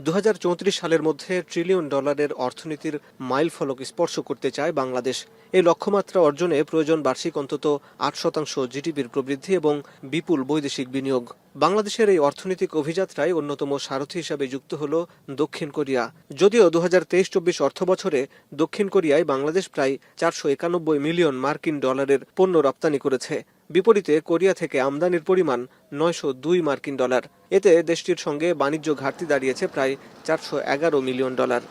2034 সালের মধ্যে ট্রিলিয়ন ডলারের অর্থনীতির মাইলফলক স্পর্শ করতে চায় বাংলাদেশ। এই লক্ষ্যমাত্রা অর্জনে প্রয়োজন বার্ষিক অন্তত 8% জিডিপির প্রবৃদ্ধি এবং বিপুল বৈদেশিক বিনিয়োগ। বাংলাদেশের এই অর্থনৈতিক অভিযাত্রায় অন্যতম সারথি হিসাবে যুক্ত হল দক্ষিণ কোরিয়া। যদিও 2023-24 অর্থবছরে দক্ষিণ কোরিয়ায় বাংলাদেশ প্রায় 491 মিলিয়ন মার্কিন ডলারের পণ্য রপ্তানি করেছে। বিপরীতে কোরিয়া থেকে আমদানির পরিমাণ 902 মার্কিন ডলার। এতে দেশটির সঙ্গে বাণিজ্য ঘাটতি দাঁড়িয়েছে প্রায় 411 মিলিয়ন ডলার।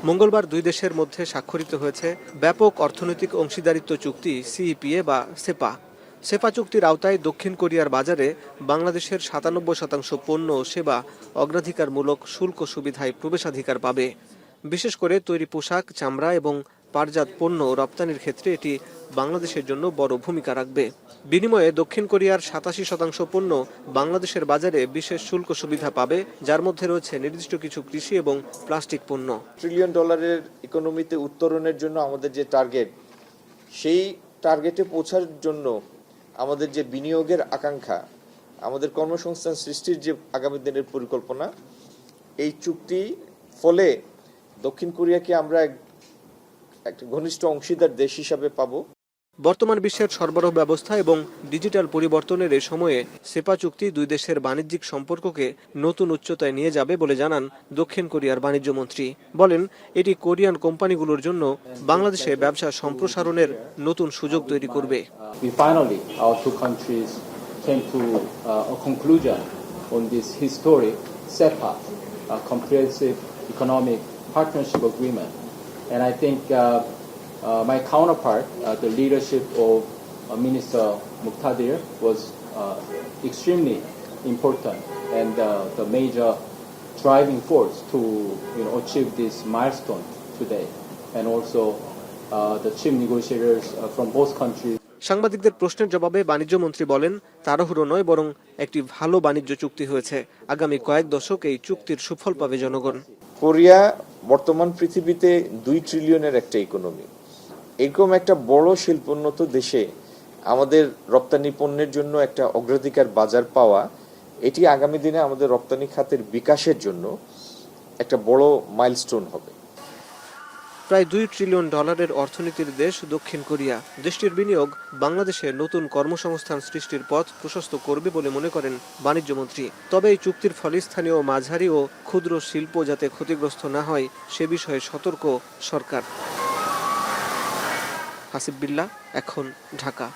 মঙ্গলবার দুই দেশের মধ্যে স্বাক্ষরিত হয়েছে ব্যাপক অর্থনৈতিক অংশীদারিত্ব চুক্তি সিইপিএ বা সেপা। সেপা চুক্তির আওতায় দক্ষিণ কোরিয়ার বাজারে বাংলাদেশের 97% পণ্য ও সেবা অগ্রাধিকারমূলক শুল্ক সুবিধায় প্রবেশাধিকার পাবে। বিশেষ করে তৈরি পোশাক, চামড়া এবং পাটজাত পণ্য রপ্তানির ক্ষেত্রে এটি বাংলাদেশের জন্য বড় ভূমিকা রাখবে। বিনিময়ে দক্ষিণ কোরিয়ার 87% পণ্য বাংলাদেশের বাজারে বিশেষ শুল্ক সুবিধা পাবে, যার মধ্যে রয়েছে নির্দিষ্ট কিছু কৃষি এবং প্লাস্টিক পণ্য। ট্রিলিয়ন ডলারের ইকোনমিতে উত্তরণের জন্য আমাদের যে টার্গেট, সেই টার্গেটে পৌঁছার জন্য আমাদের যে বিনিয়োগের আকাঙ্ক্ষা, আমাদের কর্মসংস্থান সৃষ্টির যে আগামী দিনের পরিকল্পনা, এই চুক্তি ফলে দক্ষিণ কোরিয়াকে আমরা একটা ঘনিষ্ঠ অংশীদার দেশ হিসাবে পাবো। বর্তমান বিশ্বের সরবরাহ ব্যবস্থা এবং ডিজিটাল পরিবর্তনের এই সময়ে সেপা চুক্তি দুই দেশের বাণিজ্যিক সম্পর্ককে নতুন উচ্চতায় নিয়ে যাবে বলে জানান দক্ষিণ কোরিয়ার বাণিজ্য মন্ত্রী। বলেন, এটি কোরিয়ান কোম্পানিগুলোর জন্য বাংলাদেশে ব্যবসা সম্প্রসারণের নতুন সুযোগ তৈরি করবে। And I think my counterpart, the leadership of Minister Muqtadir, was extremely important and the major driving force to achieve this milestone today. And also the chief negotiators from both countries. সাংবাদিকদের প্রশ্নের জবাবে বাণিজ্য মন্ত্রী বলেন, তাড়াহুড়ো নয়, বরং একটি ভালো বাণিজ্য চুক্তি হয়েছে। আগামী কয়েক দশক এই চুক্তির সুফল পাবে জনগণ। কোরিয়া বর্তমান পৃথিবীতে 2 ট্রিলিয়নের একটা ইকোনমি। এরকম একটা বড় শিল্পোন্নত দেশে আমাদের রপ্তানি পণ্যের জন্য একটা অগ্রাধিকার বাজার পাওয়া, এটি আগামী দিনে আমাদের রপ্তানি খাতের বিকাশের জন্য একটা বড় মাইলস্টোন হবে। প্রায় 2 ট্রিলিয়ন ডলারের অর্থনীতির দেশ দক্ষিণ কোরিয়া। দেশটির বিনিয়োগ বাংলাদেশে নতুন কর্মসংস্থান সৃষ্টির পথ প্রশস্ত করবে বলে মনে করেন বাণিজ্য মন্ত্রী। তবে এই চুক্তির ফলে স্থানীয় মাঝারি ও ক্ষুদ্র শিল্প যাতে ক্ষতিগ্রস্ত না হয় সে বিষয়ে সতর্ক সরকার। হাসিব বিল্লাহ, এখন, ঢাকা।